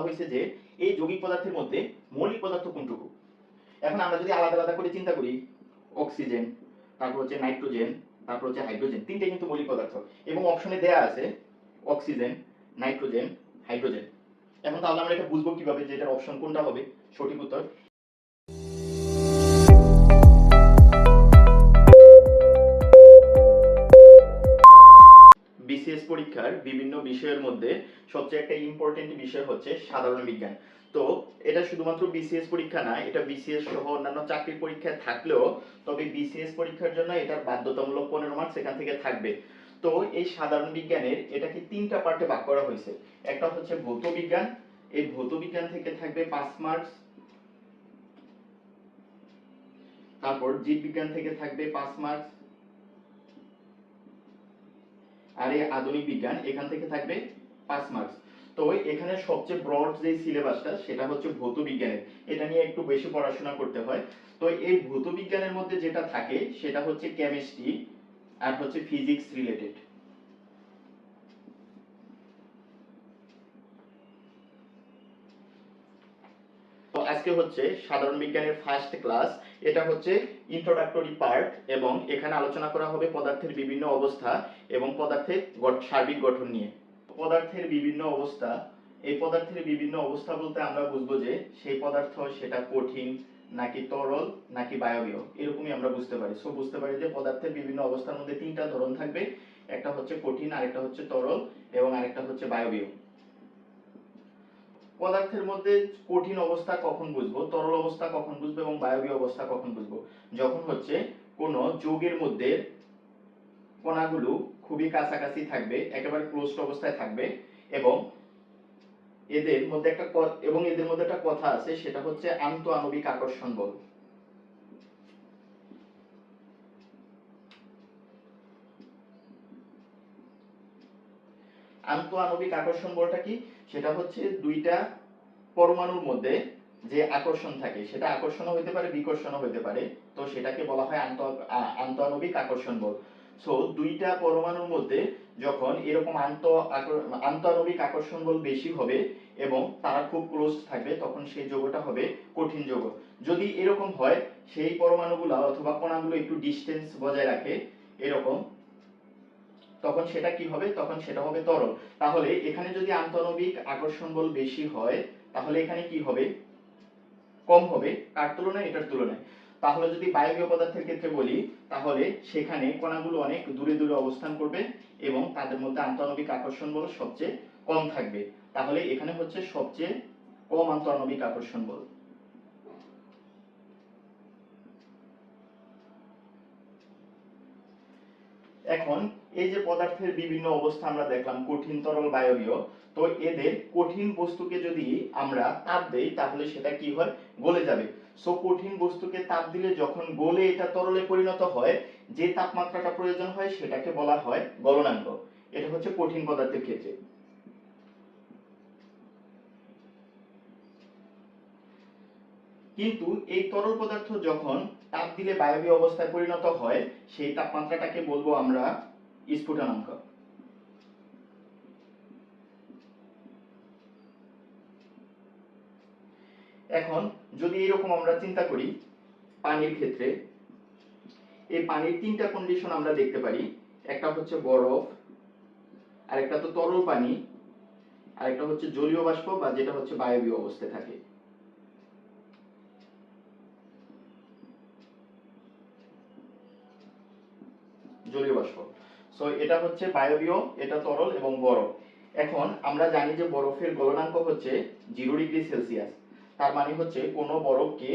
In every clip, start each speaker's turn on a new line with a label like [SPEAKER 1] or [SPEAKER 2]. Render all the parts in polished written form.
[SPEAKER 1] হয়েছে যে এই যৌগিক পদার্থের মধ্যে মৌলিক পদার্থ কোনটুকু। এখন আমরা যদি আলাদা আলাদা করে চিন্তা করি, অক্সিজেন, তারপর হচ্ছে নাইট্রোজেন, তারপর হচ্ছে হাইড্রোজেন, তিনটে কিন্তু মৌলিক পদার্থ এবং অপশনে দেয়া আছে অক্সিজেন, নাইট্রোজেন, হাইড্রোজেন। এখন তাহলে আমরা এটা বুঝবো কিভাবে যে এটার অপশন কোনটা হবে সঠিক উত্তর। বিসিএস পরীক্ষার বিভিন্ন বিষয়ের মধ্যে সবচেয়ে একটা ইম্পর্টেন্ট বিষয় হচ্ছে সাধারণ বিজ্ঞান। তো এটা শুধুমাত্র বিসিএস পরীক্ষা না, এটা বিসিএস সহ অন্যান্য চাকরির পরীক্ষায় থাকলেও তবে বিসিএস পরীক্ষার জন্য এটার বাধ্যতামূলক 15 মার্কস এখান থেকে থাকবে। তো এই সাধারণ বিজ্ঞানের এটাকে তিনটা পার্টে ভাগ করা হয়েছে। একটা হচ্ছে ভৌত বিজ্ঞান, এই ভৌত বিজ্ঞান থেকে থাকবে 5 মার্কস। তারপর জীববিজ্ঞান থেকে থাকবে 5 মার্কস। আর এই আধুনিক বিজ্ঞান এখান থেকে থাকবে 5 মার্কস। তো এখানে সবচেয়ে ব্রড যে সিলেবাসটা সেটা হচ্ছে ভৌত বিজ্ঞানের, এটা নিয়ে একটু বেশি পড়াশোনা করতে হয়। তো এই ভৌত বিজ্ঞানের মধ্যে যেটা থাকে সেটা হচ্ছে কেমিস্ট্রি আর হচ্ছে ফিজিক্স রিলেটেড। তো আজকে হচ্ছে সাধারণ বিজ্ঞানের ফার্স্ট ক্লাস, এটা হচ্ছে ইন্ট্রোডাক্টরি পার্ট এবং এখানে আলোচনা করা হবে পদার্থের বিভিন্ন অবস্থা এবং পদার্থের সার্বিক গঠন নিয়ে। পদার্থের বিভিন্ন অবস্থা, এই পদার্থের বিভিন্ন অবস্থা বলতে আমরা বুঝবো যে সেই পদার্থ সেটা কঠিন নাকি তরল নাকি বায়বীয়, এরকমই আমরা বুঝতে পারি। সো বুঝতে পারি যে পদার্থের বিভিন্ন অবস্থার মধ্যে তিনটা ধরন থাকবে, একটা হচ্ছে কঠিন, আরেকটা হচ্ছে তরল এবং আরেকটা হচ্ছে বায়বীয়। পদার্থের মধ্যে কঠিন অবস্থা কখন বুঝবো, তরল অবস্থা কখন বুঝবো এবং বায়বীয় অবস্থা কখন বুঝবো, যখন হচ্ছে কোন যৌগের মধ্যে কণাগুলো খুবই কাছাকাছি থাকবে, একেবারে ক্লোজড অবস্থায় থাকবে এবং এদের মধ্যে একটা কথা আছে, সেটা হচ্ছে আন্তঃআণবিক আকর্ষণ বল। আন্তঃআণবিক আকর্ষণ বলটা কি? সেটা হচ্ছে দুইটা পরমাণুর মধ্যে যে আকর্ষণ থাকে, সেটা আকর্ষণও হইতে পারে বিকর্ষণও হইতে পারে, তো সেটাকে বলা হয় আন্তঃআণবিক আকর্ষণ বল। সো দুইটা পরমাণুর মধ্যে যখন এরকম আন্তঃআণবিক আকর্ষণ বল বেশি হবে এবং তারা খুব ক্লোজ থাকবে, তখন সেই যৌগটা হবে কঠিন যৌগ। যদি এরকম হয় সেই পরমাণুগুলো অথবা কণাগুলো একটু ডিসটেন্স বজায় রাখে এরকম, তখন সেটা কি হবে? তখন সেটা হবে তরল। তাহলে এখানে যদি আন্তঃআণবিক আকর্ষণ বল বেশি হয় তাহলে এখানে কি হবে? কম হবে। কার তুলনায়? এটার তুলনায়। তাহলে যদি বায়বীয় পদার্থের ক্ষেত্রে বলি, তাহলে সেখানে কণাগুলো অনেক দূরে দূরে অবস্থান করবে এবং তাদের মধ্যে আন্তঃআণবিক আকর্ষণ বল সবচেয়ে কম থাকবে। তাহলে এখানে হচ্ছে সবচেয়ে কম আন্তঃআণবিক আকর্ষণ বল। এখন এই যে পদার্থের বিভিন্ন অবস্থা আমরা দেখলাম, কঠিন, তরল, বায়বীয়, তো এদের কঠিন বস্তুকে যদি আমরা তাপ দেই তাহলে সেটা কি হয়? গলে যাবে। সো কঠিন বস্তুকে তাপ দিলে যখন গলে এটা তরলে পরিণত হয়, যে তাপমাত্রাটা প্রয়োজন হয় সেটাকে বলা হয় গলনাঙ্ক। এটা হচ্ছে কঠিন পদার্থের ক্ষেত্রে। কিন্তু এই তরল পদার্থ যখন তাপ দিলে বায়বীয় অবস্থায় পরিণত হয়, সেই তাপমাত্রাটাকে বলবো আমরা স্ফুটনাঙ্ক। এখন যদি এরকম আমরা চিন্তা করি পানির ক্ষেত্রে, এই পানির তিনটা কন্ডিশন আমরা দেখতে পারি। একটা হচ্ছে বরফ, আরেকটা তো তরল পানি, আরেকটা হচ্ছে জলীয় বাষ্প বা যেটা হচ্ছে বায়বীয় অবস্থায় থাকে। জলীয় বাষ্প। সো এটা হচ্ছে বায়বীয়, এটা তরল এবং বরফ। এখন আমরা জানি যে বরফের গলনাঙ্ক হচ্ছে 0°C। তার মানে হচ্ছে কোনো বরফকে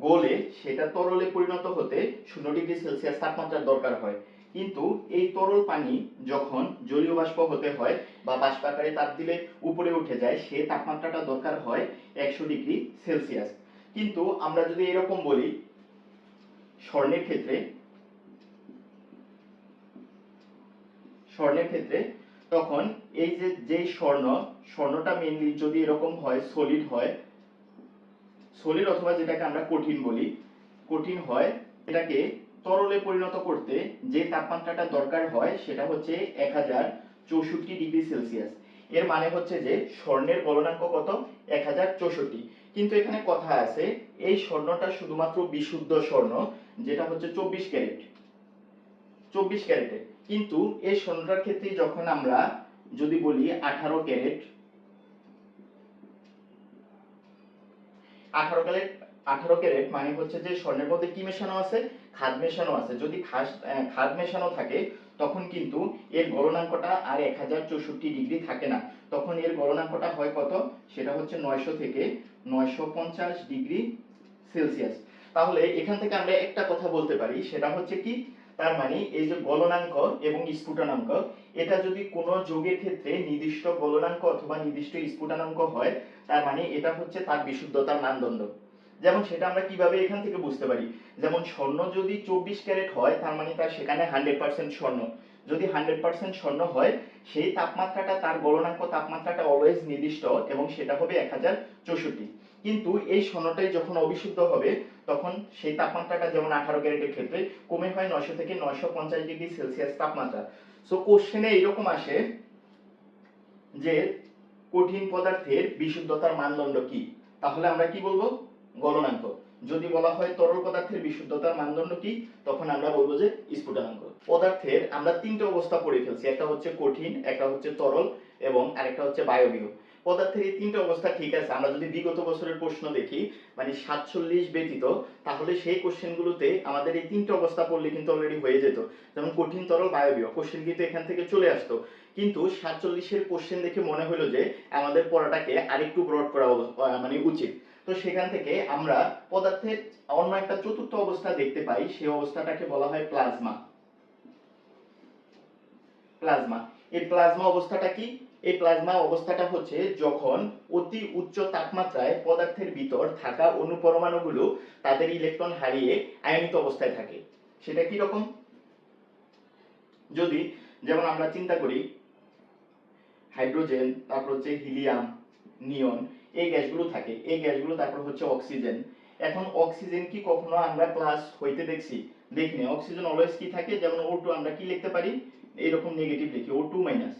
[SPEAKER 1] গলে সেটা তরলে পরিণত হতে 0°C তাপমাত্রার দরকার হয়। কিন্তু এই তরল পানি যখন জলীয় বাষ্প হতে হয় বা বাষ্পাকারে তাপ দিলে উপরে উঠে যায়, সে তাপমাত্রাটা দরকার হয় 100°C। কিন্তু আমরা যদি এরকম বলি স্বর্ণের ক্ষেত্রে, তখন এই যে স্বর্ণটা মেইনলি যদি এরকম হয়, সলিড অথবা যেটাকে আমরা কঠিন বলি, কঠিন হয়, এটাকে তরলে পরিণত করতে যে তাপমাত্রাটা দরকার হয় সেটা হচ্ছে 1064°C। এর মানে হচ্ছে যে স্বর্ণের গলনাঙ্ক কত? 1064। কিন্তু এখানে কথা আছে, এই স্বর্ণটা শুধুমাত্র বিশুদ্ধ স্বর্ণ, যেটা হচ্ছে 24 ক্যারেটে। কিন্তু এই স্বর্ণটার ক্ষেত্রে যখন আমরা যদি বলি 18 ক্যারেট, 18 ক্যারেট, 18 ক্যারেট মানে হচ্ছে যে স্বর্ণের মধ্যে কি মেশানো আছে, খাদ মেশানো আছে। যদি খাদ মেশানো থাকে তখন কিন্তু এর গলনাঙ্কটা আর 1064 ডিগ্রি থাকে না, তখন এর গলনাঙ্কটা হয় কত, সেটা হচ্ছে 900 থেকে 950 ডিগ্রি সেলসিয়াস। তাহলে এখান থেকে আমরা একটা কথা বলতে পারি, সেটা হচ্ছে কি, তার মানে এই যে গলনাঙ্ক এবং স্ফুটনাঙ্ক, এটা যদি কোনো যৌগের ক্ষেত্রে নির্দিষ্ট গলনাঙ্ক অথবা নির্দিষ্ট স্ফুটনাঙ্ক হয়, তার মানে এটা হচ্ছে তার বিশুদ্ধতার মানদণ্ড। যেমন সেটা আমরা কিভাবে এখান থেকে বুঝতে পারি, যেমন স্বর্ণ যদি 24 ক্যারেট হয়, তার মানে তার সেখানে 100% স্বর্ণ। যদি 100% স্বর্ণ হয়, সেই তাপমাত্রাটা, তার গলনাঙ্ক তাপমাত্রাটা অলওয়েজ নির্দিষ্ট এবং সেটা হবে 1064। কিন্তু এই স্বর্ণটাই যখন অবিশুদ্ধ হবে, তখন সেই তাপমাত্রাটা যেমন 18 ক্যারেটের ক্ষেত্রে কমে হয় 900 থেকে 950 ডিগ্রি সেলসিয়াস তাপমাত্রা। সো কোশ্চেনে এইরকম আসে যে কঠিন পদার্থের বিশুদ্ধতার মানদণ্ড কি, তাহলে আমরা কি বলবো, গলনাঙ্ক। যদি বলা হয় তরল পদার্থের বিশুদ্ধতার মানদণ্ড কি, তখন আমরা বলবো যে স্ফুটনাঙ্ক। পদার্থের আমরা তিনটে অবস্থা পড়ে ফেলছি, একটা হচ্ছে কঠিন, একটা হচ্ছে তরল এবং আরেকটা হচ্ছে বায়বীয়। পদার্থের এই তিনটে অবস্থা ঠিক আছে, আমরা যদি বিগত বছরের প্রশ্ন দেখি, মানে 47 ব্যতীত, তাহলে সেই কোশ্চেনগুলোতে আমাদের এই তিনটে অবস্থা পড়লে কিন্তু অলরেডি হয়ে যেত। যেমন কঠিন, তরল, বায়বীয় কোশ্চেন কিন্তু এখান থেকে চলে আসতো। কিন্তু 47-এর কোশ্চেন দেখে মনে হলো যে আমাদের পড়াটাকে আরেকটু ব্রড করা মানে উচিত। তো সেখান থেকে আমরা পদার্থের অন্য একটা চতুর্থ অবস্থা দেখতে পাই, সেই অবস্থাটাকে বলা হয় প্লাজমা। প্লাজমা, এই প্লাজমা অবস্থাটা কি, এই প্লাজমা অবস্থাটা হচ্ছে যখন অতি উচ্চ তাপমাত্রায় পদার্থের ভিতর থাকা অণু পরমাণুগুলো তাদের ইলেকট্রন হারিয়ে আয়নিত অবস্থায় থাকে। সেটা কি রকম, যদি যেমন আমরা চিন্তা করি হাইড্রোজেন, তারপর হচ্ছে হিলিয়াম, নিয়ন, এই গ্যাসগুলো থাকে, এই গ্যাসগুলো তারপর হচ্ছে অক্সিজেন। এখন অক্সিজেন কি কখনো আমরা প্লাস হইতে দেখছি, দেখিনি। অক্সিজেন অলওয়েজ কি থাকে, যেমন O2 আমরা কি লিখতে পারি, এরকম নেগেটিভ লিখি, O2 মাইনাস,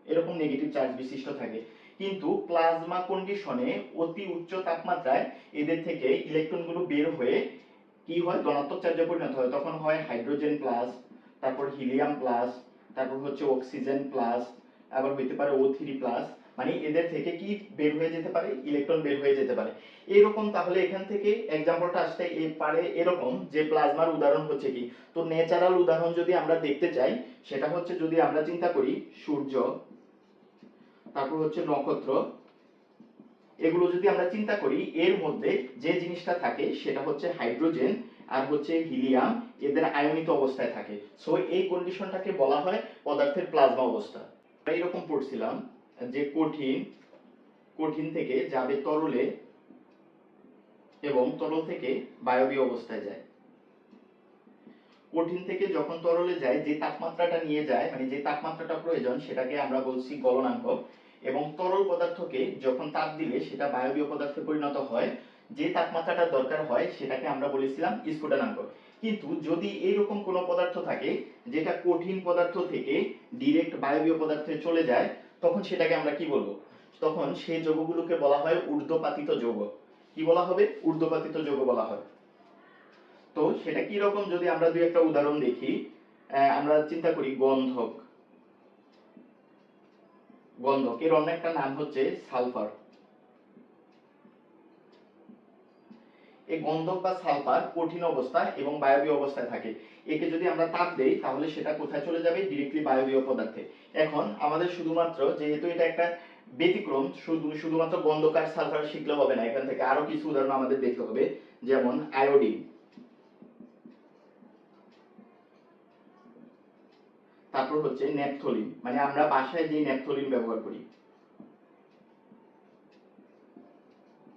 [SPEAKER 1] এরকম নেগেটিভ চার্জ বিশিষ্ট থাকে। কিন্তু প্লাজমা কন্ডিশনে অতি উচ্চ তাপমাত্রায় এদের থেকে ইলেকট্রনগুলো বের হয়ে কি হয়, ধনাত্মক চার্জে পরিণত হয়। তখন হয় হাইড্রোজেন প্লাস, তারপর হিলিয়াম প্লাস, তারপর হচ্ছে অক্সিজেন প্লাস, আবার হইতে পারে O3 প্লাস। মানে এদের থেকে কি বের হয়ে যেতে পারে, ইলেকট্রন বের হয়ে যেতে পারে এরকম। তাহলে এখান থেকে এক্সাম্পলটা আসতে পারে এরকম যে প্লাজমার উদাহরণ হচ্ছে কি। তো ন্যাচারাল উদাহরণ যদি আমরা দেখতে চাই, সেটা হচ্ছে যদি আমরা চিন্তা করি সূর্য, তারপর হচ্ছে নক্ষত্র, এগুলো যদি আমরা চিন্তা করি, এর মধ্যে যে জিনিসটা থাকে সেটা হচ্ছে হাইড্রোজেন আর হচ্ছে হিলিয়াম, এদের আয়নিত অবস্থায় থাকে। সো এই কন্ডিশনটাকে বলা হয় পদার্থের প্লাজমা অবস্থা। এইরকম পড়ছিলাম যে কঠিন থেকে যাবে তরলে এবং তরল থেকে বায়বীয় অবস্থায় যায়। কঠিন থেকে যখন তরলে যায়, যে তাপমাত্রাটা নিয়ে যায়, মানে যে তাপমাত্রাটা প্রয়োজন, সেটাকে আমরা বলছি গলনাঙ্ক। এবং তরল পদার্থকে যখন তাপ দিলে সেটা বায়বীয় পদার্থে পরিণত হয়, যে তাপমাত্রাটা দরকার হয় সেটাকে আমরা বলেছিলাম স্ফুটনাঙ্ক। কিন্তু যদি এইরকম কোনো পদার্থ থাকে যেটা কঠিন পদার্থ থেকে ডিরেক্ট বায়বীয় পদার্থে চলে যায়, তখন সেটাকে আমরা কি বলবো, তখন সেই যৌগগুলোকে বলা হয় ঊর্ধ্বপাতিত যৌগ। কি বলা হবে, ঊর্ধ্বপাতিত যৌগ বলা হয়। তো সেটা কি রকম, যদি আমরা দুই একটা উদাহরণ দেখি, আমরা চিন্তা করি গন্ধক। গন্ধকের অন্য একটা নাম হচ্ছে সালফার। এই গন্ধক বা সালফার কঠিন অবস্থায় এবং বায়বীয় অবস্থায় থাকে। একে যদি আমরা তাপ দেই, তাহলে সেটা কোথায় চলে যাবে, ডিরেক্টলি বায়বীয় পদার্থে। এখন আমাদের শুধুমাত্র, যেহেতু এটা একটা ব্যতিক্রম, শুধুমাত্র গন্ধক আর সালফার শিখলে হবে না, এখান থেকে আরো কিছু উদাহরণ আমাদের দেখতে হবে। যেমন আয়োডিন, তারপর হচ্ছে ন্যাপথলিন, মানে আমরা বাসায় যে ন্যাপথলিন ব্যবহার করি।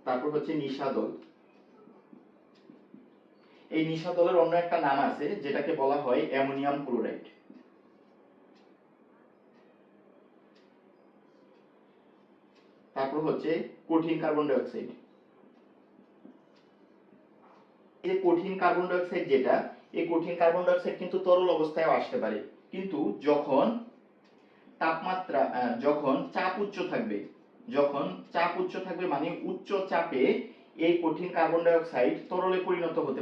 [SPEAKER 1] তারপর হচ্ছে নিশাদল। এই নিশাদলের অন্য একটা নাম আছে যেটাকে বলা হয় অ্যামোনিয়াম ক্লোরাইড। তারপর হচ্ছে কঠিন কার্বন ডাই অক্সাইড। এই যে কঠিন কার্বন ডাই অক্সাইড যেটা, এই কঠিন কার্বন ডাই অক্সাইড কিন্তু তরল অবস্থায়ও আসতে পারে, কিন্তু যখন তাপমাত্রা, যখন চাপ উচ্চ থাকবে, যখন চাপ উচ্চ থাকবে মানে উচ্চ চাপে এই কঠিন কার্বন ডাই অক্সাইড তরলে পরিণত হতে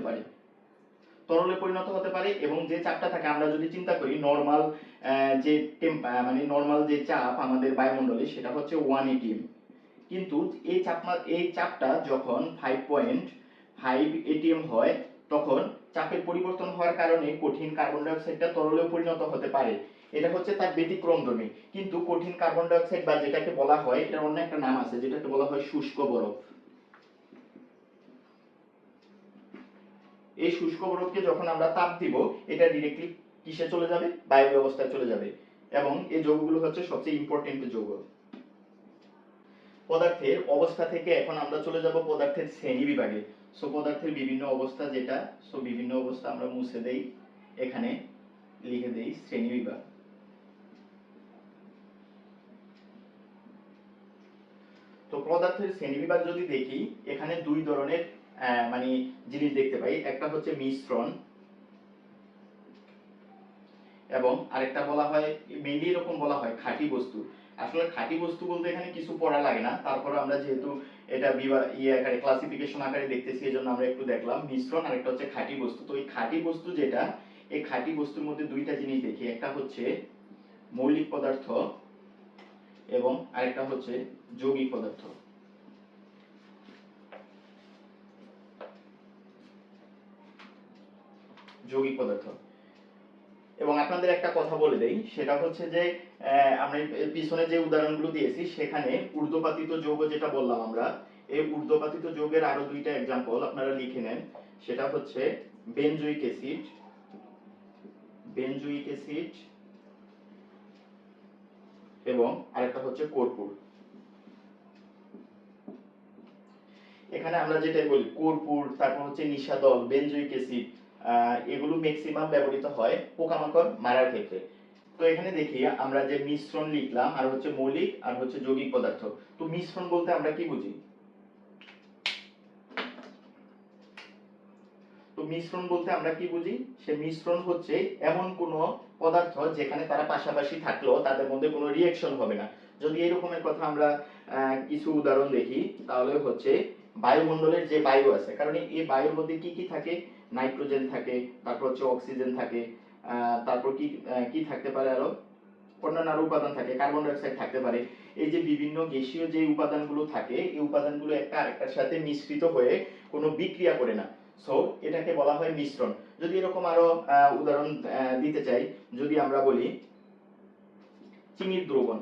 [SPEAKER 1] পারে, এবং যে চাপটা থাকে আমরা যদি চিন্তা করি নরমাল যে মানে নরমাল যে চাপ আমাদের বায়ুমণ্ডলে সেটা হচ্ছে 1 atm, কিন্তু এই চাপটা যখন 5.5 atm হয় তখন চাপের পরিবর্তন হওয়ার কারণে কঠিন কার্বন ডাই অক্সাইডটা তরলে পরিণত হতে পারে। এটা হচ্ছে তার ব্যতিক্রমধর্মী। কিন্তু কঠিন কার্বন ডাই অক্সাইড বা যেটাকে বলা হয়, এটার অন্য একটা নাম আছে যেটাকে বলা হয় শুষ্ক বরফ। এই শুষ্ক বরফকে যখন আমরা তাপ দিব এটা ডিরেক্টলি কিসে চলে যাবে, বায়ু ব্যবস্থায় চলে যাবে, এবং এই যৌগগুলো হচ্ছে সবচেয়ে ইম্পর্টেন্ট যৌগ। পদার্থের অবস্থা থেকে এখন আমরা চলে যাব পদার্থের শ্রেণী বিভাগে। সো পদার্থের বিভিন্ন অবস্থা যেটা, সো বিভিন্ন অবস্থা আমরা মুছে দেই, এখানে লিখে দেই শ্রেণী বিভাগ। তো পদার্থের শ্রেণীবিভাগ যদি দেখি এখানে দুই ধরনের মানে জিনিস দেখতে পাই, একটা হচ্ছে মিশ্রণ এবং আরেকটা বলা হয় মেইনলি এরকম বলা হয় খাঁটি বস্তু। আসলে খাঁটি বস্তু বলতে এখানে কিছু পড়া লাগে না, তারপরে আমরা যেহেতু এটা আকারে ক্লাসিফিকেশন আকারে দেখতেছি এজন্য আমরা একটু দেখলাম মিশ্রণ আর একটা হচ্ছে খাঁটি বস্তু। তো এই খাঁটি বস্তু যেটা, এই খাঁটি বস্তুর মধ্যে দুইটা জিনিস দেখি, একটা হচ্ছে মৌলিক পদার্থ এবং আরেকটা হচ্ছে যৌগিক পদার্থ। যৌগিক পদার্থ। এবং আপনাদের একটা কথা বলে দেই, সেটা হচ্ছে যে আমরা পিছনে যে উদাহরণগুলো দিয়েছি সেখানে ঊর্ধ্বপাতিত যৌগ যেটা বললাম আমরা, এই ঊর্ধ্বপাতিত যৌগের আরো দুইটা एग्जांपल আপনারা লিখে নেন। সেটা হচ্ছে বেনজোইক অ্যাসিড, এবং আরেকটা হচ্ছে কর্পূর। এখানে আমরা যেটা বলি কর্পূর, তারপর হচ্ছে নিশাদল, বেনজোইক অ্যাসিড, এগুলো ম্যাক্সিমাম ব্যবহৃত হয় পোকামাকড় মারার ক্ষেত্রে। তো এখানে দেখি আমরা যে মিশ্রণ লিখলাম আর হচ্ছে মৌলিক আর হচ্ছে যৌগিক পদার্থ। তো মিশ্রণ বলতে আমরা কি বুঝি? তো মিশ্রণ বলতে আমরা কি বুঝি? সে মিশ্রণ হচ্ছে এমন কোন পদার্থ যেখানে তারা পাশাপাশি থাকলেও তাদের মধ্যে কোনো রিঅ্যাকশন হবে না। যদি এরকমের কথা আমরা কিছু উদাহরণ দেখি তাহলে হচ্ছে বায়ুমণ্ডলের যে বায়ু আছে, কারণ এই বায়ুর মধ্যে কি কি থাকে? নাইট্রোজেন থাকে, তারপর হচ্ছে অক্সিজেন থাকে, তারপর কি কি থাকতে পারে আরো অন্যান্য আরো উপাদান থাকে, কার্বন ডাই অক্সাইড থাকতে পারে। এই যে বিভিন্ন গ্যাসীয় যে উপাদানগুলো থাকে এই উপাদানগুলো একটা আরেকটার সাথে মিশ্রিত হয়ে কোনো বিক্রিয়া করে না, সো এটাকে বলা হয় মিশ্রণ। যদি এরকম আরো উদাহরণ দিতে চাই, যদি আমরা বলি চিনির দ্রবণ,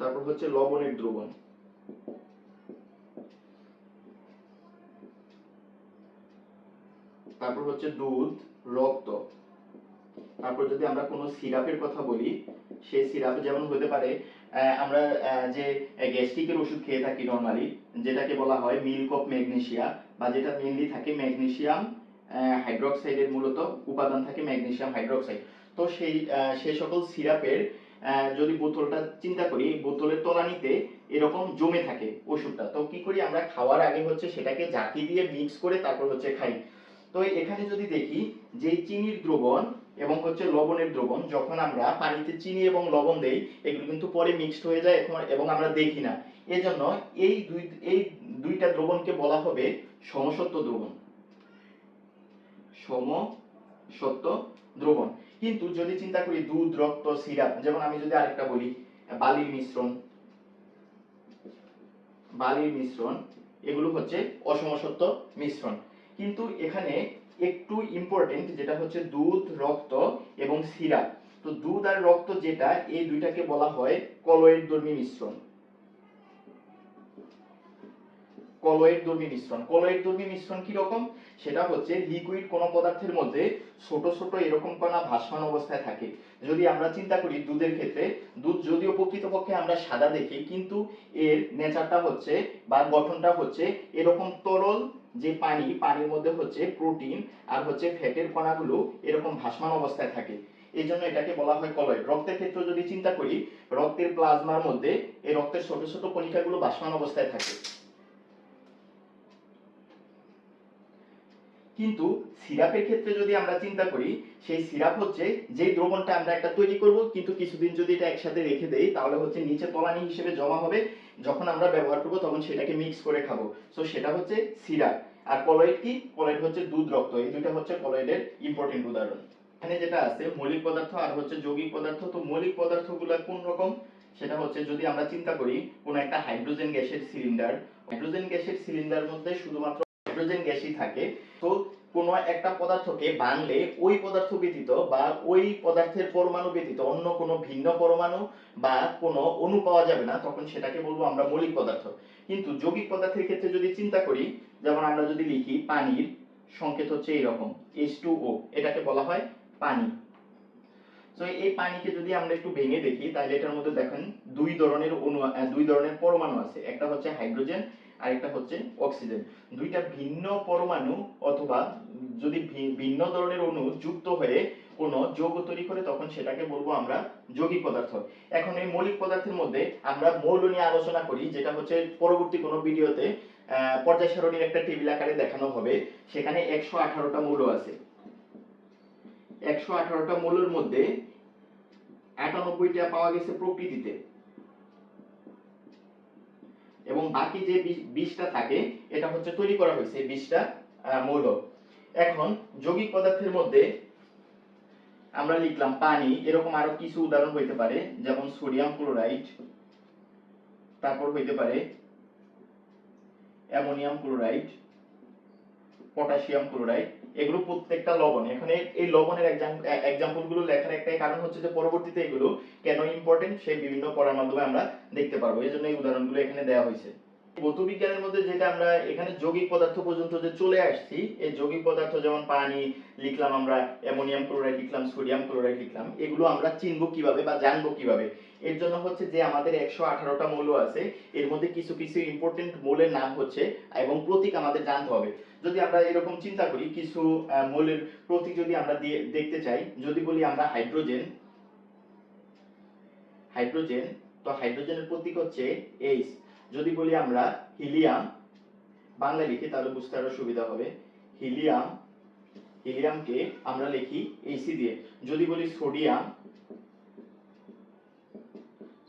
[SPEAKER 1] তারপর হচ্ছে লবণের দ্রবণ, তারপর হচ্ছে দুধ, রক্ত। তারপর যদি আমরা কোনো সিরাপের কথা বলি, সেই সিরাপ যেমন হতে পারে আমরা যে গ্যাস্ট্রিকের ওষুধ খেয়ে থাকি নরমালি, যেটাকে বলা হয় মিল্ক অফ ম্যাগনেসিয়া, বা যেটা মেইনলি থাকে ম্যাগনেসিয়াম হাইড্রোক্সাইডের মূলত উপাদান থাকে ম্যাগনেসিয়াম হাইড্রোক্সাইড। তো সেই সকল সিরাপের যদি বোতলটা চিন্তা করি, বোতলের তলানিতে এরকম জমে থাকে ওষুধটা, তো কি করি আমরা খাওয়ার আগে হচ্ছে সেটাকে জাকি দিয়ে মিক্স করে তারপর হচ্ছে খাই। তো এখানে যদি দেখি যে চিনির দ্রবণ এবং হচ্ছে লবণের দ্রবণ, যখন আমরা পানিতে চিনি এবং লবণ দেই এগুলো কিন্তু পরে মিক্সড হয়ে যায় এবং আমরা দেখি না। এজন্য এই দুইটা দ্রবণকে বলা হবে সমসত্ব দ্রবণ, সমসত্ব দ্রবণ। কিন্তু যদি চিন্তা করি দুধ, রক্ত, সিরাপ, যেমন আমি যদি আরেকটা বলি বালির মিশ্রণ, এগুলো হচ্ছে অসমসত্ব মিশ্রণ। কিন্তু এখানে একটু ইম্পর্টেন্ট যেটা হচ্ছে দুধ, রক্ত এবং সিরাপ। তো দুধ আর রক্ত যেটা, এই দুইটাকে বলা হয় কলয়েডধর্মী মিশ্রণ। কলয়েডধর্মী মিশ্রণ কি রকম? সেটা হচ্ছে লিকুইড কোন পদার্থের মধ্যে ছোট ছোট এরকম কণা ভাসমান অবস্থায় থাকে। যদি আমরা চিন্তা করি দুধের ক্ষেত্রে, দুধ যদিও প্রকৃতপক্ষে আমরা সাদা দেখি কিন্তু এর নেচারটা হচ্ছে বা গঠনটা হচ্ছে এরকম তরল, যে পানির মধ্যে হচ্ছে প্রোটিন আর হচ্ছে ফ্যাটের কণাগুলো এরকম ভাসমান অবস্থায় থাকে, এই জন্য এটাকে বলা হয় কলয়েড। রক্তের ক্ষেত্রে যদি চিন্তা করি, রক্তের প্লাজমার মধ্যে এই রক্তের ছোট ছোট কণিকাগুলো ভাসমান অবস্থায় থাকে। কিন্তু সিরাপের ক্ষেত্রে যদি আমরা চিন্তা করি, সেই সিরাপ হচ্ছে যে দ্রবণটা আমরা একটা তৈরি করব, কিন্তু কিছুদিন যদি এটা একসাথে রেখে দেই তাহলে হচ্ছে নিচে তলানি হিসেবে জমা হবে, যখন আমরা ব্যবহার করব তখন সেটাকে মিক্স করে খাবো। সো সেটা হচ্ছে সিরাপ। আর কলয়েড কি? কলয়েড হচ্ছে দুধ, রক্ত, এই দুটো হচ্ছে কলয়েডের ইম্পর্টেন্ট উদাহরণ। এখানে যেটা আছে মৌলিক পদার্থ আর হচ্ছে যৌগিক পদার্থ। তো মৌলিক পদার্থগুলো কোন রকম, সেটা হচ্ছে যদি আমরা চিন্তা করি কোন একটা হাইড্রোজেন গ্যাসের সিলিন্ডার, হাইড্রোজেন গ্যাসের সিলিন্ডার মধ্যে শুধুমাত্র হাইড্রোজেন গ্যাসই থাকে। তো কোনো একটা পদার্থকে বানলে ওই পদার্থ ব্যতীত বা ওই পদার্থের পরমাণু ব্যতীত অন্য কোনো ভিন্ন পরমাণু বা কোনো অণু পাওয়া যাবে না, তখন সেটাকে বলবো আমরা মৌলিক পদার্থ। কিন্তু যৌগিক পদার্থের ক্ষেত্রে যদি চিন্তা করি, যেমন আমরা যদি লিখি পানির সংকেত হচ্ছে এইরকম H2O, এটাকে বলা হয় পানি। তো এই পানিকে যদি আমরা একটু ভেঙে দেখি তাহলে এটার মধ্যে দেখেন দুই ধরনের অণু, দুই ধরনের পরমাণু আছে, একটা হচ্ছে হাইড্রোজেন আর একটা হচ্ছে অক্সিজেন। দুইটা ভিন্ন পরমাণু অথবা যদি ভিন্ন ধরনের অণু যুক্ত হয়ে কোনো যৌগ তৈরি করে তখন সেটাকে বলবো আমরা যৌগিক পদার্থ। এখন এই মৌলিক পদার্থের মধ্যে আমরা মৌল নিয়ে আলোচনা করি, যেটা হচ্ছে পরবর্তী কোনো ভিডিওতে পর্যায় সারণীর একটা টেবিল আকারে দেখানো হবে। সেখানে 118টা মৌল আছে। 118টা মৌলের মধ্যে 98টা পাওয়া গেছে প্রকৃতিতে, এবং বাকি যে 20টা থাকে এটা হচ্ছে তৈরি করা হয়েছে 20টা মৌল। এখন যৌগিক পদার্থের মধ্যে আমরা লিখলাম পানি, এরকম আরো কিছু উদাহরণ হইতে পারে, যেমন সোডিয়াম ক্লোরাইড, তারপর হইতে পারে অ্যামোনিয়াম ক্লোরাইড, পটাশিয়াম ক্লোরাইড, এগুলো প্রত্যেকটা লবণ। এখানে এই লবণের এক্সাম্পল গুলো লেখার একটাই কারণ হচ্ছে যে পরবর্তীতে এগুলো কেন ইম্পর্টেন্ট সেই বিভিন্ন পড়ার মাধ্যমে আমরা দেখতে পারবো, এই জন্য এই উদাহরণগুলো এখানে দেওয়া হয়েছে। ভৌত বিজ্ঞানের মধ্যে যেটা আমরা এখানে যৌগিক পদার্থ পর্যন্ত যে চলে আসছি, এই যৌগিক পদার্থ যেমন পানি লিখলাম, আমরা অ্যামোনিয়াম ক্লোরাইড লিখলাম, সোডিয়াম ক্লোরাইড লিখলাম, এগুলো আমরা চিনবো কিভাবে বা জানবো কিভাবে? এর জন্য হচ্ছে যে আমাদের 118টা মৌল আছে, এর মধ্যে কিছু কিছু ইম্পর্টেন্ট মৌলের নাম হচ্ছে এবং প্রতীক আমাদের জানতে হবে। যদি আমরা এরকম চিন্তা করি, কিছু মৌলের প্রতীক যদি আমরা দেখতে চাই, যদি বলি আমরা হাইড্রোজেন, হাইড্রোজেন, তো হাইড্রোজেনের প্রতীক হচ্ছে H। যদি বলি আমরা হিলিয়াম, বাংলা লিখি তাহলে বুঝতে আরো সুবিধা হবে, হিলিয়াম, হিলিয়ামকে আমরা লিখি Ac দিয়ে। যদি বলি সোডিয়াম,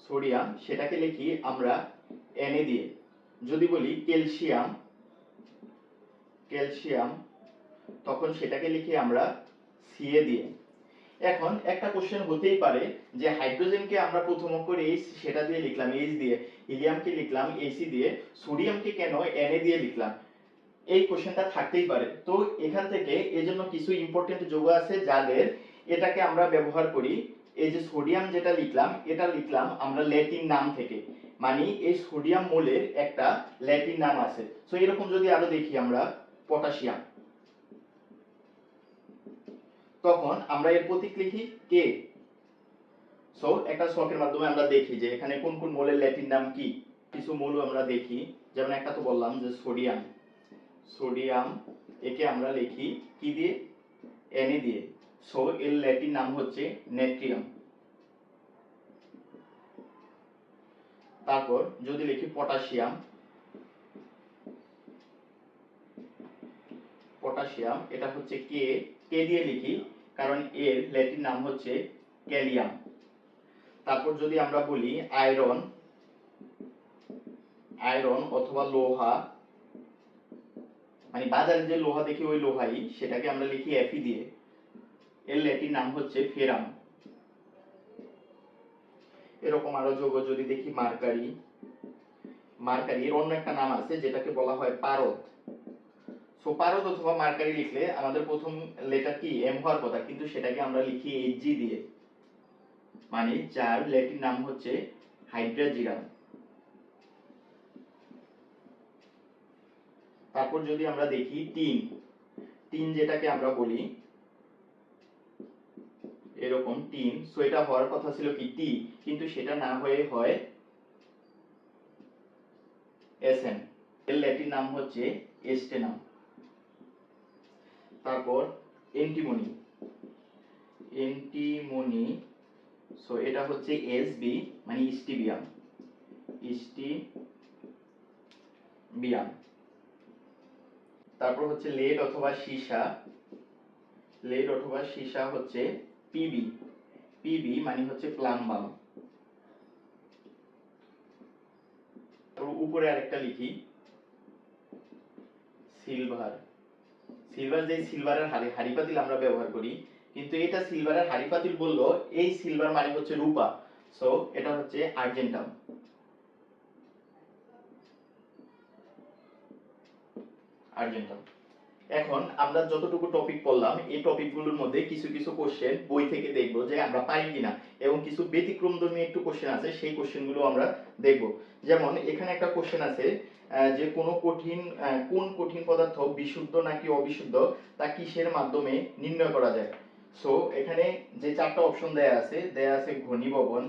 [SPEAKER 1] সোডিয়াম সেটাকে লিখি আমরা Na দিয়ে। যদি বলি ক্যালসিয়াম, ক্যালসিয়াম তখন সেটাকে লিখি আমরা Ca দিয়ে। এখন একটা কোশ্চেন হতেই পারে যে হাইড্রোজেনকে আমরা প্রথম অক্ষর H সেটা দিয়ে লিখলাম H দিয়ে, হিলিয়ামকে লিখলাম Ac দিয়ে, সোডিয়ামকে কেন Na দিয়ে লিখলাম? এই কোশ্চেনটা থাকতেই পারে। তো এখান থেকে এজন্য কিছু ইম্পর্টেন্ট যৌগ আছে যাদের এটাকে আমরা ব্যবহার করি। এই যে সোডিয়াম যেটা লিখলাম, এটা লিখলাম আমরা ল্যাটিন নাম থেকে, মানে এই সোডিয়াম মৌলের একটা ল্যাটিন নাম আছে। সো এরকম যদি আরো দেখি আমরা পটাশিয়াম, তখন আমরা এর প্রতীক লিখি কে। সো একটা ছকের মাধ্যমে আমরা দেখি যে এখানে কোন কোন মৌলের ল্যাটিন নাম কি। কিছু মৌল আমরা দেখি, যেমন একটা তো বললাম যে সোডিয়াম, সোডিয়াম একে আমরা লিখি কি দিয়ে? Na দিয়ে। সো এর ল্যাটিন নাম হচ্ছে নেট্রিয়াম। তারপর যদি লিখি পটাশিয়াম, পটাশিয়াম এটা হচ্ছে কে, কে দিয়ে লিখি কারণ এর ল্যাটিন নাম হচ্ছে ক্যালিয়াম। তারপর যদি আমরা বলি আয়রন, আয়রন অথবা লোহা, মানে বাজারে যে লোহা দেখি ওই লোহাই, সেটাকে আমরা লিখি Fe দিয়ে, এর ল্যাটিন নাম হচ্ছে ফেরাম। এরকম আরো যৌগ যদি দেখি মার্কারি, মার্কারি এর অন্য একটা নাম আছে যেটাকে বলা হয় পারদ। সো পারদ অথবা মার্কারি লিখলে আমাদের প্রথম লেটার কি এম হওয়ার কথা, কিন্তু সেটাকে আমরা লিখি Hg দিয়ে, মানে যার ল্যাটিন নাম হচ্ছে হাইড্রাজিরাম। তারপর যদি আমরা দেখি টিন, টিন যেটাকে আমরা বলি এরকম টিন, সো এটা হওয়ার কথা ছিল কি টি, কিন্তু সেটা না হয়ে হয় Sn, এর ল্যাটিন নাম হচ্ছে এস্টেনাম। তারপর এন্টিমনি, এন্টিমনি সো এটা হচ্ছে Sb, মানে স্টিবিয়াম, স্টিবিয়াম। তারপর হচ্ছে লেড অথবা সীসা, লেড অথবা সীসা হচ্ছে পিবি, পিবি মানে হচ্ছে প্লাম্বাম। উপরে আরেকটা লিখি সিলভার, সিলভার যে সিলভারের হাড়ি পাতিল আমরা ব্যবহার করি, কিন্তু এটা সিলভারের হাড়ি পাতিল বললো, এই সিলভার মানে হচ্ছে রূপা, সো এটা হচ্ছে আর্জেন্টাম, আর্জেন্টাম। এখন আমরা যতটুকু টপিক পড়লাম এই টপিকগুলোর মধ্যে কিছু কিছু কোশ্চেন বই থেকে দেখব যে আমরা পারি কিনা, এবং কিছু ব্যতিক্রমধর্মী একটু কোশ্চেন আছে, সেই কোশ্চেনগুলো আমরা দেখব। যেমন এখানে একটা কোশ্চেন আছে যে কোন কঠিন পদার্থ বিশুদ্ধ নাকি অবিশুদ্ধ তা কিসের মাধ্যমে নির্ণয় করা যায়। সো এখানে যে চারটা অপশন দেয়া আছে ঘনীভবন,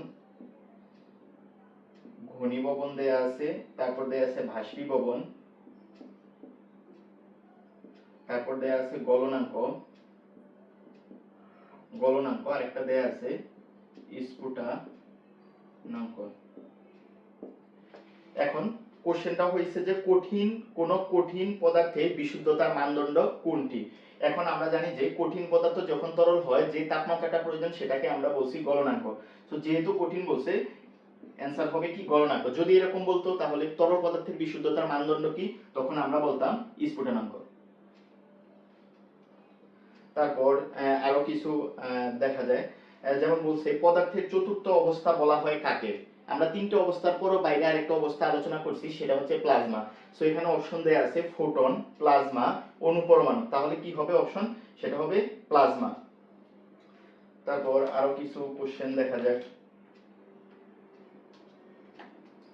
[SPEAKER 1] ঘনীভবন দেয়া আছে, তারপর দেয়া আছে বাষ্পীভবন, তারপর দেয়া আছে গলনাঙ্ক, গলনাঙ্ক, আরেকটা দেয়া আছে স্ফুটনাঙ্ক। এখন কোশ্চেনটা হয়েছে যে কোন কঠিন পদার্থের বিশুদ্ধতার মানদণ্ড কোনটি। এখন আমরা জানি যে কঠিন পদার্থ যখন তরল হয় যে তাপমাত্রাটা প্রয়োজন সেটাকে আমরা বলছি গলনাঙ্ক। তো যেহেতু কঠিন বলছে অ্যান্সার হবে কি গলনাঙ্ক। যদি এরকম বলতো তাহলে তরল পদার্থের বিশুদ্ধতার মানদণ্ড কি, তখন আমরা বলতাম স্ফুটনাঙ্ক। তারপর আরো কিছু দেখা যায়, যেমন বলছে পদার্থের চতুর্থ অবস্থা বলা হয় কাকে। আমরা তিনটে অবস্থার পরও বাইরে আরেকটা অবস্থা আলোচনা করছি, সেটা হচ্ছে প্লাজমা। সো এখানে অপশন দেয়া আছে ফোটন, প্লাজমা, অণুপরমাণু, তাহলে কি হবে অপশন, সেটা হবে প্লাজমা। তারপর আরো কিছু কোশ্চেন দেখা যাক,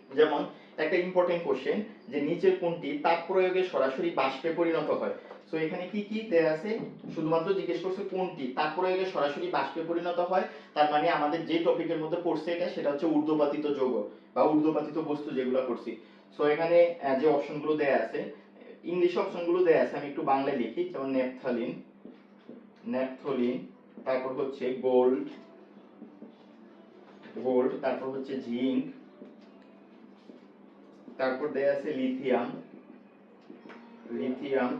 [SPEAKER 1] যেমন একটা ইম্পর্টেন্ট কোশ্চেন যে নিচের কোনটি তাপ প্রয়োগে সরাসরি বাষ্পে পরিণত হয়। সো এখানে কি কি দেয়া আছে, শুধুমাত্র জিজ্ঞেস করছে কোনটি তাপ প্রয়োগে সরাসরি বাষ্পে পরিণত হয়, তার মানে আমাদের যে টপিকের মধ্যে পড়ছে সেটা হচ্ছে ঊর্ধ্বপাতিত যৌগ বা ঊর্ধ্বপাতিত বস্তু যেগুলো পড়ছি। সো এখানে যে অপশনগুলো দেয়া আছে, ইংলিশ অপশনগুলো দেয়া আছে, আমি একটু বাংলায় লিখি, যেমন ন্যাপথালিন, ন্যাপথলিন, তারপর হচ্ছে গোল্ড, গোল্ড, তারপর হচ্ছে জিঙ্ক, তারপর দেয়া আছে লিথিয়াম, লিথিয়াম,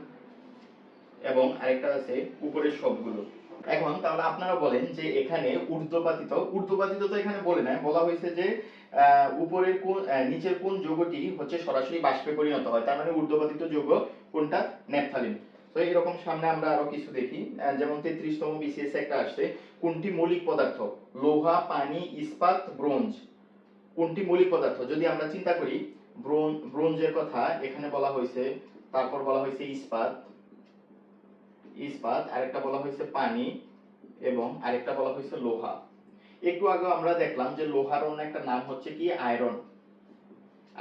[SPEAKER 1] এবং আরেকটা আছে উপরের সবগুলো। এখন তাহলে আপনারা বলেন যে এখানে ঊর্ধ্বপাতিত, ঊর্ধ্বপাতিত তো এখানে বলে নাই, বলা হয়েছে যে উপরের কোন নিচের কোন যৌগটি হচ্ছে সরাসরি বাষ্পে পরিণত হয়, তার মানে ঊর্ধ্বপাতিত যৌগ কোনটা, ন্যাপথালিন। তো এরকম সামনে আমরা আরো কিছু দেখি, যেমন 33তম বিসিএস একটা আসছে, কোনটি মৌলিক পদার্থ, লোহা, পানি, ইস্পাত, ব্রোঞ্জ, কোনটি মৌলিক পদার্থ। যদি আমরা চিন্তা করি ব্রোঞ্জের কথা এখানে বলা হয়েছে, তারপর বলা হয়েছে ইস্পাত, ইস্পাত, আরেকটা বলা হয়েছে পানি, এবং আরেকটা বলা হয়েছে লোহা। একটু আগে আমরা দেখলাম যে লোহার অন্য একটা নাম হচ্ছে কি আয়রন,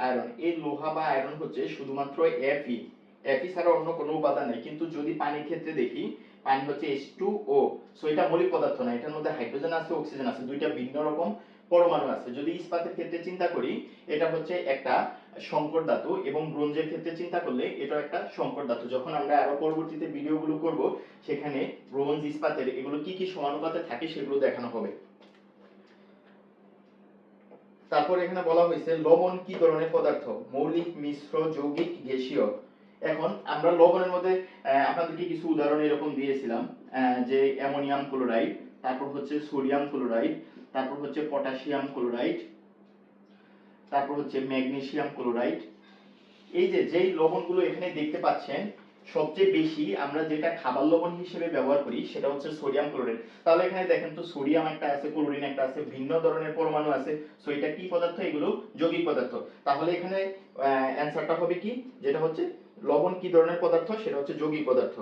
[SPEAKER 1] আয়রন। এই লোহা বা আয়রন হচ্ছে শুধুমাত্র এফই, এফই ছাড়া অন্য কোনো উপাদান নেই। কিন্তু যদি পানির ক্ষেত্রে দেখি, পানি হচ্ছে H2O, সো এটা মৌলিক পদার্থ না, এটার মধ্যে হাইড্রোজেন আছে, অক্সিজেন আছে, দুইটা ভিন্ন রকম পরমাণু আছে। যদি ইস্পাতের ক্ষেত্রে চিন্তা করি এটা হচ্ছে একটা সংকর ধাতু, এবং ব্রোঞ্জের ক্ষেত্রে চিন্তা করলে এটা একটা সংকর ধাতু। যখন আমরা আরো পরবর্তীতে ভিডিওগুলো করব সেখানে ব্রোঞ্জ ইস্পাতের এগুলো কি কি সমানুপাতে থাকে সেগুলো দেখানো হবে। তারপর এখানে বলা হয়েছে লবণ কি ধরনের পদার্থ, মৌলিক, মিশ্র, যৌগিক, গ্যাসীয়। এখন আমরা লবণের মধ্যে আপনাদেরকে কিছু উদাহরণ এরকম দিয়েছিলাম, যে অ্যামোনিয়াম ক্লোরাইড, তারপর হচ্ছে সোডিয়াম ক্লোরাইড, তারপর হচ্ছে পটাশিয়াম ক্লোরাইড, তারপর হচ্ছে ম্যাগনেসিয়াম ক্লোরাইড। এই যে যেই লবণগুলো এখানে দেখতে পাচ্ছেন, সবচেয়ে বেশি আমরা যেটা খাবার লবণ হিসেবে ব্যবহার করি সেটা হচ্ছে সোডিয়াম ক্লোরাইড। তাহলে এখানে দেখেন তো সোডিয়াম একটা আছে, ক্লোরিন একটা আছে, ভিন্ন ধরনের পরমাণু আছে। সো এটা কি পদার্থ, এগুলো যৌগিক পদার্থ। তাহলে এখানে অ্যানসারটা হবে কি, যেটা হচ্ছে লবণ কি ধরনের পদার্থ, সেটা হচ্ছে যৌগিক পদার্থ।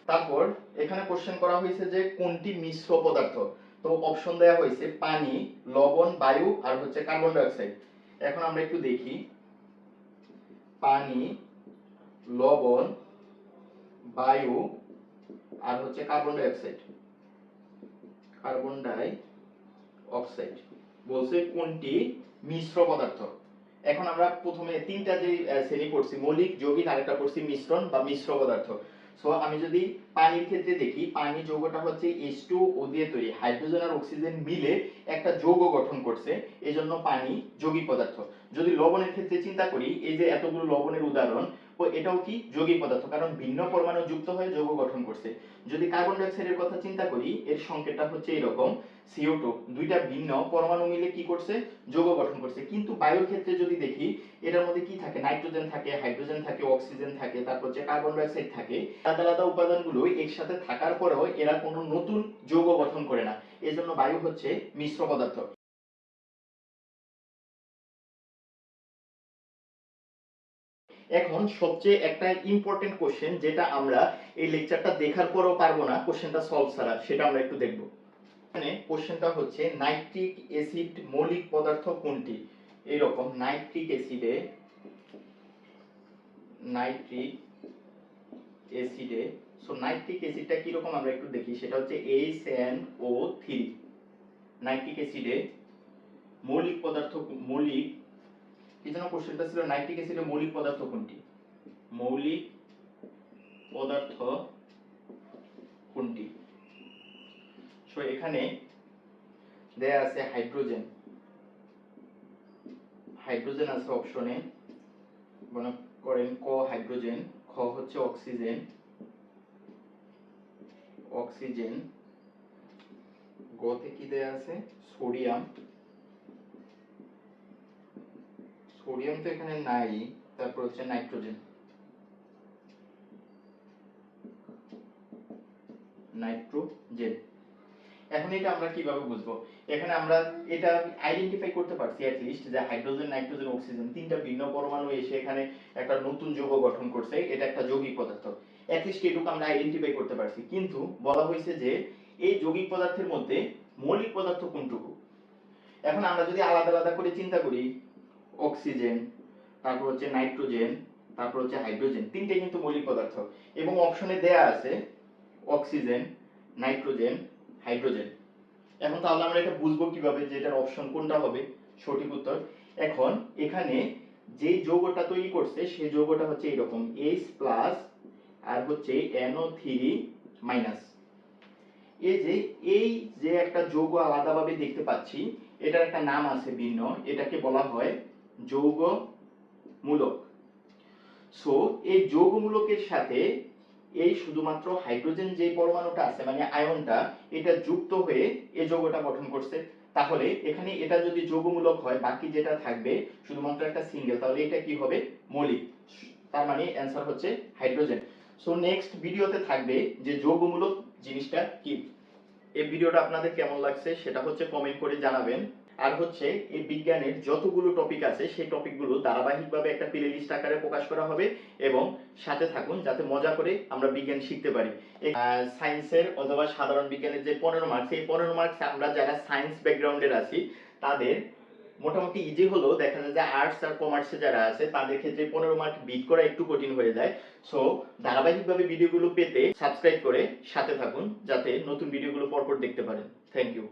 [SPEAKER 1] তারপর এখানে কোশ্চেন করা হয়েছে যে কোনটি মিশ্র পদার্থ। তো অপশন দেওয়া হয়েছে পানি, লবণ, বায়ু, আর হচ্ছে কার্বন ডাই অক্সাইড। এখন আমরা একটু দেখি, পানি, লবণ, বায়ু, আর হচ্ছে carbon die oxide, carbon die oxide বলছে কোনটি মিশ্র পদার্থ। এখন আমরা প্রথমে তিনটা যে শ্রেণী পড়ছি, মৌলিক, যৌগিক, আরেকটা পড়ছি মিশ্রণ বা মিশ্র পদার্থ। সো আমি যদি পানির ক্ষেত্রে দেখি, পানি যৌগটা হচ্ছে H2O দিয়ে তৈরি, হাইড্রোজেন আর অক্সিজেন মিলে একটা যৌগ গঠন করছে, এজন্য পানি যৌগিক পদার্থ। যদি লবণের ক্ষেত্রে চিন্তা করি, এই যে এতগুলো লবণের উদাহরণ, এটাও কি যৌগিক পদার্থ, কারণ ভিন্ন পরমাণু যুক্ত হয়ে যৌগ গঠন করছে। যদি কার্বন ডাইঅক্সাইডের কথা চিন্তা করি, এর সংকেতটা হচ্ছে এরকম, CO2, দুইটা ভিন্ন পরমাণু মিলে কি করছে, যৌগ গঠন করছে। কিন্তু বায়ুর ক্ষেত্রে যদি দেখি, এটার মধ্যে কি থাকে, নাইট্রোজেন থাকে, হাইড্রোজেন থাকে, অক্সিজেন থাকে, তারপর হচ্ছে কার্বন ডাইঅক্সাইড থাকে। আলাদা আলাদা উপাদানগুলো একসাথে থাকার পরেও এরা কোনো নতুন যৌগ গঠন করে না, এজন্য বায়ু হচ্ছে মিশ্র পদার্থ। এখন সবচেয়ে একটা ইম্পর্টেন্ট কোশ্চেন, যেটা আমরা এই লেকচারটা দেখার পরেও পারবো না কোশ্চেনটা সলভ ছাড়া, সেটা আমরা একটু দেখব। এখানে কোশ্চেনটা হচ্ছে নাইট্রিক অ্যাসিড মৌলিক পদার্থ কোনটি। এইরকম নাইট্রিক অ্যাসিডে সো নাইট্রিক অ্যাসিডটা কিরকম আমরা একটু দেখি, সেটা হচ্ছে HNO3। নাইট্রিক অ্যাসিডে মৌলিক পদার্থ, মৌলিক কি যেন কোশ্চেনটা ছিল, নাইট্রিক অ্যাসিডে মৌলিক পদার্থ কোনটি, মৌলিক পদার্থ কোনটি। সো এখানে দেয়া আছে হাইড্রোজেন, হাইড্রোজেন আছে অপশনে, মনে করেন ক হাইড্রোজেন, খ হচ্ছে অক্সিজেন, অক্সিজেন, গতে কি দেয়া আছে সোডিয়াম, সোডিয়াম তো এখানে নাই, তারপর হচ্ছে নাইট্রোজেন, নাইট্রোজেন। এখন এটা আমরা কিভাবে বুঝবো, এখানে আমরা এটা আইডেন্টিফাই করতে পারছি অ্যাট লিস্ট যে হাইড্রোজেন, নাইট্রোজেন, অক্সিজেন তিনটা ভিন্ন পরমাণু এসে এখানে একটা নতুন যৌগ গঠন করছে, এটা একটা যৌগিক পদার্থ। অ্যাট লিস্ট এটুকু আমরা আইডেন্টিফাই করতে পারছি, কিন্তু বলা হয়েছে যে এই যৌগিক পদার্থের মধ্যে মৌলিক পদার্থ কোনটুকু। এখন আমরা যদি আলাদা আলাদা করে চিন্তা করি, অক্সিজেন, তারপর হচ্ছে নাইট্রোজেন, তারপর হচ্ছে হাইড্রোজেন, তিনটে কিন্তু মৌলিক পদার্থ, এবং অপশনে দেয়া আছে অক্সিজেন, নাইট্রোজেন, হাইড্রোজেন। এখন তাহলে আমরা এটা বুঝবো কিভাবে যে এটার অপশন কোনটা হবে সঠিক উত্তর। এখন এখানে যে যৌগটা তৈরি করছে সেই যৌগটা হচ্ছে এরকম H প্লাস আর হচ্ছে NO3 মাইনাস। এই যে একটা যৌগ আলাদাভাবে দেখতে পাচ্ছি, এটার একটা নাম আছে ভিন্ন, এটাকে বলা হয় যৌগ মূলক। সো এই যৌগমূলকের সাথে এই শুধুমাত্র হাইড্রোজেন যে পরমাণুটা আছে মানে আয়নটা, এটা যুক্ত হয়ে এই যৌগটা গঠন করছে। তাহলে এখানে এটা যদি যৌগমূলক হয়, বাকি যেটা থাকবে শুধুমাত্র একটা সিঙ্গেল, তাহলে এটা কি হবে, মৌলিক। তার মানে অ্যান্সার হচ্ছে হাইড্রোজেন। সো নেক্সট ভিডিওতে থাকবে যে যৌগমূলক জিনিসটা কি। এই ভিডিওটা আপনাদের কেমন লাগছে সেটা হচ্ছে কমেন্ট করে জানাবেন। আর হচ্ছে এই বিজ্ঞানের যতগুলো টপিক আছে সেই টপিকগুলো ধারাবাহিকভাবে একটা প্লে লিস্ট আকারে প্রকাশ করা হবে, এবং সাথে থাকুন যাতে মজা করে আমরা বিজ্ঞান শিখতে পারি। সায়েন্সের অথবা সাধারণ বিজ্ঞানের যে 15 মার্কস, এই 15 মার্কস আমরা যারা সায়েন্স ব্যাকগ্রাউন্ডের আছি তাদের মোটামুটি ইজি হলেও দেখা যায় যে আর্টস আর কমার্সে যারা আছে তাদের ক্ষেত্রে 15 মার্ক বিট করা একটু কঠিন হয়ে যায়। সো ধারাবাহিকভাবে ভিডিওগুলো পেতে সাবস্ক্রাইব করে সাথে থাকুন যাতে নতুন ভিডিওগুলো পরপর দেখতে পারেন। Thank you.